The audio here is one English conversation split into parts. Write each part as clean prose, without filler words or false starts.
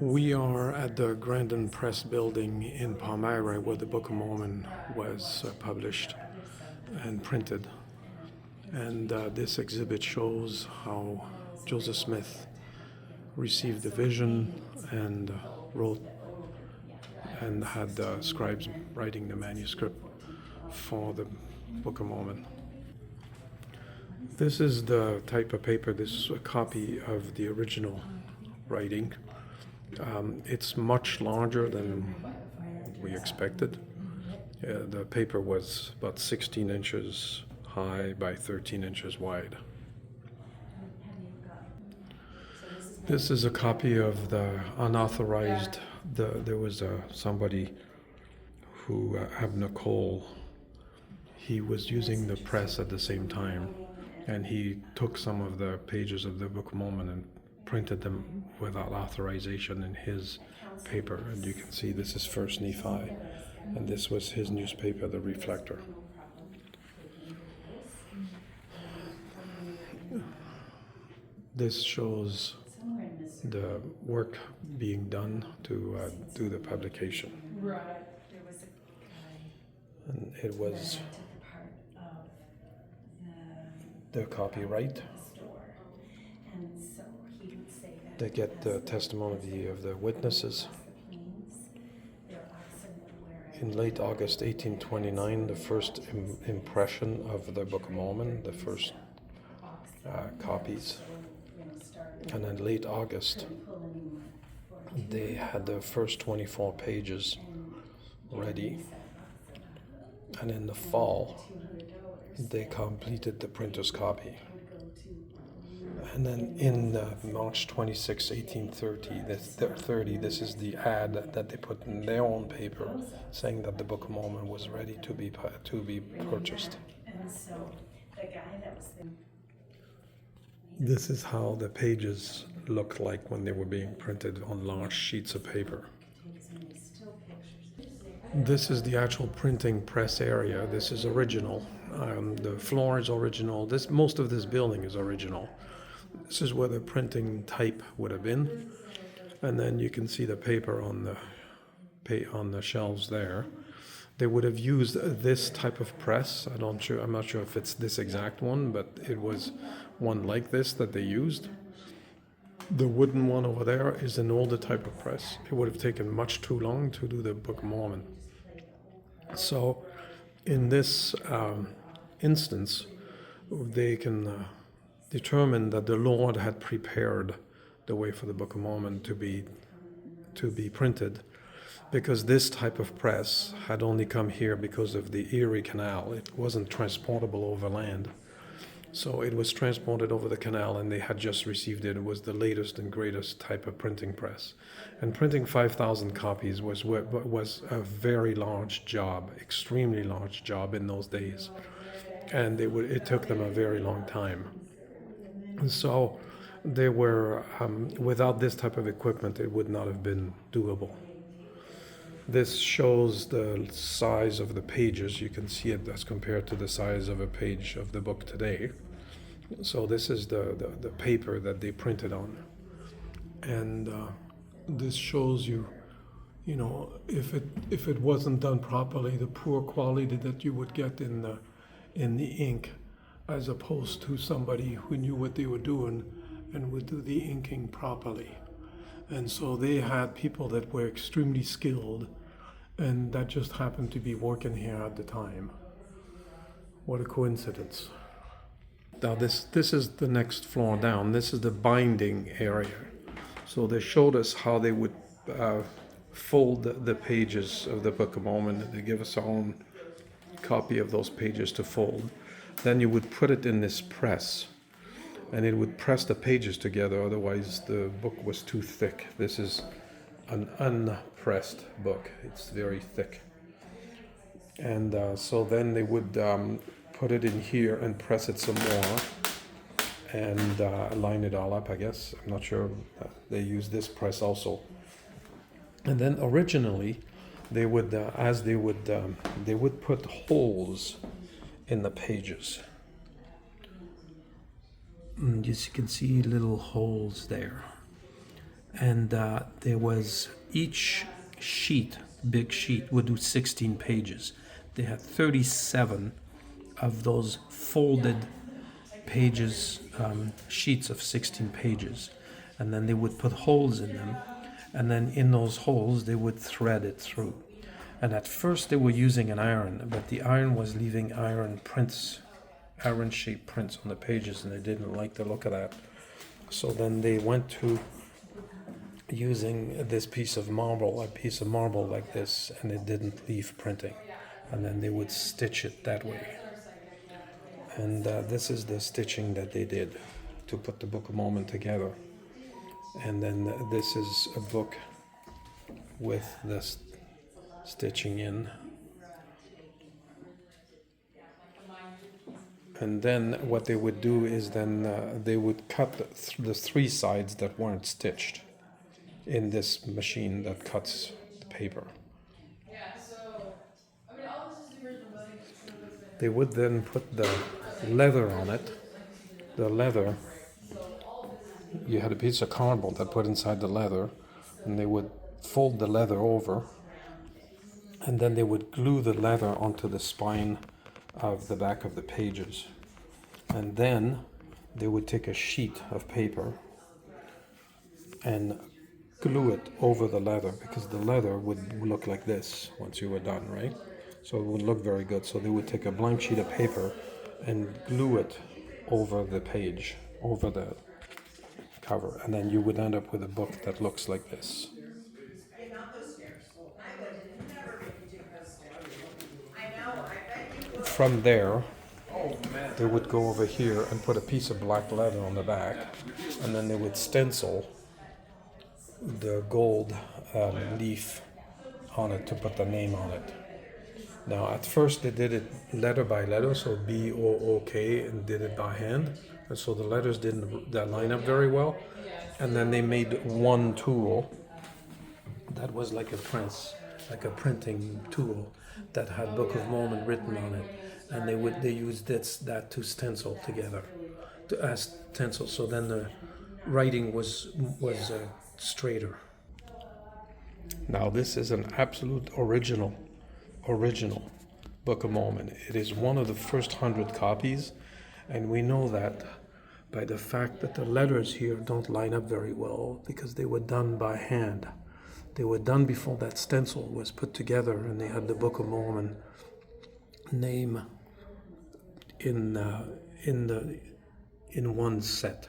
We are at the Grandin Press building in Palmyra where the Book of Mormon was published and printed. And this exhibit shows how Joseph Smith received the vision and wrote and had scribes writing the manuscript for the Book of Mormon. This is the type of paper, this is a copy of the original writing. It's much larger than we expected. The paper was about 16 inches high by 13 inches wide. This is a copy of the unauthorized, there was somebody who, Abner Cole, he was using the press at the same time, and he took some of the pages of the Book of Mormon and printed them without authorization in his paper. And you can see this is First Nephi, and this was his newspaper, The Reflector. This shows the work being done to do the publication. And it was the copyright. They get the testimony of the witnesses. In late August 1829, the first impression of the Book of Mormon, the first copies. And in late August, they had the first 24 pages ready. And in the fall, they completed the printer's copy. And then in March 26, 1830, this is the ad that they put in their own paper saying that the Book of Mormon was ready to be purchased. This is how the pages looked like when they were being printed on large sheets of paper. This is the actual printing press area. This is original. The floor is original. Most of this building is original. This is where the printing type would have been, and then you can see the paper on the shelves there. They would have used this type of press. I'm not sure if it's this exact one, but it was one like this that they used. The wooden one over there is an older type of press. It would have taken much too long to do the Book of Mormon. So in this instance, they can determine that the Lord had prepared the way for the Book of Mormon to be printed, because this type of press had only come here because of the Erie Canal. It wasn't transportable over land. So it was transported over the canal, and they had just received it. It was the latest and greatest type of printing press. And printing 5,000 copies was a very large job, extremely large job in those days. And it took them a very long time. And so they were, without this type of equipment, it would not have been doable. This shows the size of the pages. You can see it as compared to the size of a page of the book today. So this is the paper that they printed on. And this shows you, if it wasn't done properly, the poor quality that you would get in the ink, as opposed to somebody who knew what they were doing and would do the inking properly. And so they had people that were extremely skilled, and that just happened to be working here at the time. What a coincidence. Now this is the next floor down. This is the binding area. So they showed us how they would fold the pages of the Book of Mormon. They give us our own copy of those pages to fold. Then you would put it in this press, and it would press the pages together, otherwise the book was too thick. This is an unpressed book. It's very thick. And so then they would put it in here and press it some more and line it all up, I guess. I'm not sure. They use this press also. And then originally they would put holes in the pages. And you can see little holes there. And there was each sheet, big sheet, would do 16 pages. They had 37 of those folded pages, sheets of 16 pages. And then they would put holes in them. And then in those holes, they would thread it through. And at first, they were using an iron, but the iron was leaving iron prints, iron-shaped prints on the pages, and they didn't like the look of that. So then they went to using this piece of marble, a piece of marble like this, and it didn't leave printing. And then they would stitch it that way. And this is the stitching that they did to put the Book of Mormon together. And then this is a book with this stitching in. And then what they would do is then they would cut the three sides that weren't stitched in this machine that cuts the paper. They would then put the leather on it. The leather, you had a piece of cardboard that put inside the leather, and they would fold the leather over, and then they would glue the leather onto the spine of the back of the pages. And then they would take a sheet of paper and glue it over the leather, because the leather would look like this once you were done, right? So it would look very good. So they would take a blank sheet of paper and glue it over the page, over the cover, and then you would end up with a book that looks like this. From there, they would go over here and put a piece of black leather on the back, and then they would stencil the gold leaf on it to put the name on it. Now, at first they did it letter by letter, so B-O-O-K, and did it by hand, and so the letters didn't line up very well. And then they made one tool that was like a press, like a printing tool that had Book of Mormon written on it, and they used that to stencil together, to stencil. So then the writing was straighter. Now this is an absolute original Book of Mormon. It is one of the first 100 copies, and we know that by the fact that the letters here don't line up very well, because they were done by hand. They were done before that stencil was put together, and they had the Book of Mormon name in one set.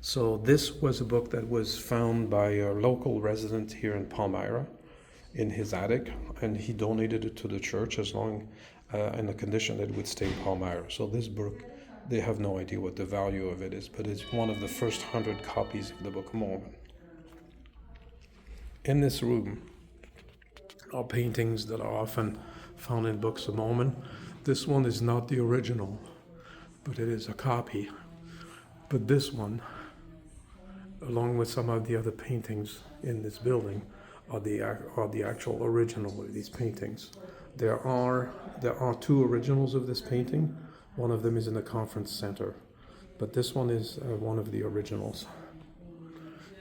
So this was a book that was found by a local resident here in Palmyra in his attic, and he donated it to the church as long in the condition that it would stay in Palmyra. So this book, they have no idea what the value of it is, but it's one of the first 100 copies of the Book of Mormon. In this room are paintings that are often found in Books of Mormon. This one is not the original, but it is a copy. But this one, along with some of the other paintings in this building, are the actual original of these paintings. There are two originals of this painting. One of them is in the conference center, but this one is one of the originals.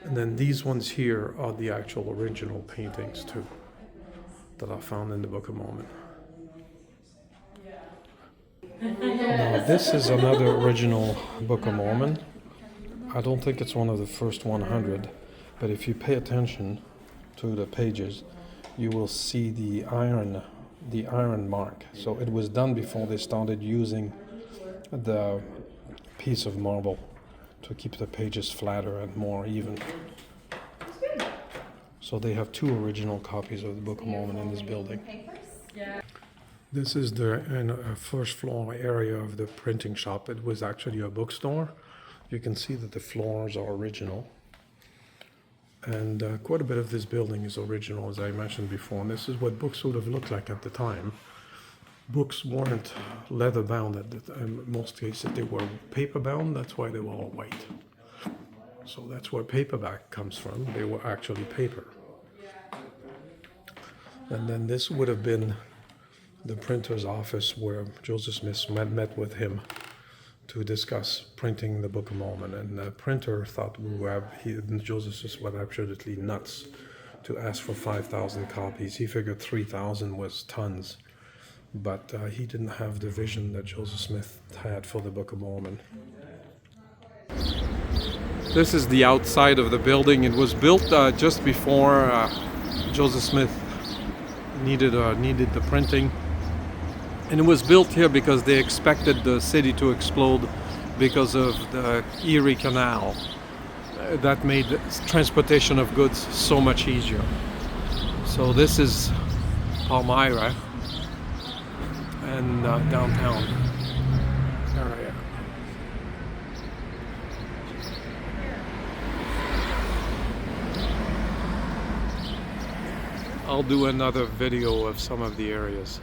And then these ones here are the actual original paintings too, that are found in the Book of Mormon. Now this is another original Book of Mormon. I don't think it's one of the first 100, but if you pay attention to the pages, you will see the iron mark. So it was done before they started using the piece of marble to keep the pages flatter and more even. So they have two original copies of the Book of Mormon in this building. This is the first floor area of the printing shop. It was actually a bookstore. You can see that the floors are original. And quite a bit of this building is original, as I mentioned before. And this is what books would have looked like at the time. Books weren't leather bound at the time. In most cases, they were paper bound. That's why they were all white. So that's where paperback comes from. They were actually paper. And then this would have been the printer's office where Joseph Smith met with him to discuss printing the Book of Mormon, and the printer thought Joseph was absolutely nuts to ask for 5,000 copies. He figured 3,000 was tons, but he didn't have the vision that Joseph Smith had for the Book of Mormon. This is the outside of the building. It was built just before Joseph Smith needed the printing. And it was built here because they expected the city to explode because of the Erie Canal. That made transportation of goods so much easier. So this is Palmyra and downtown area. I'll do another video of some of the areas.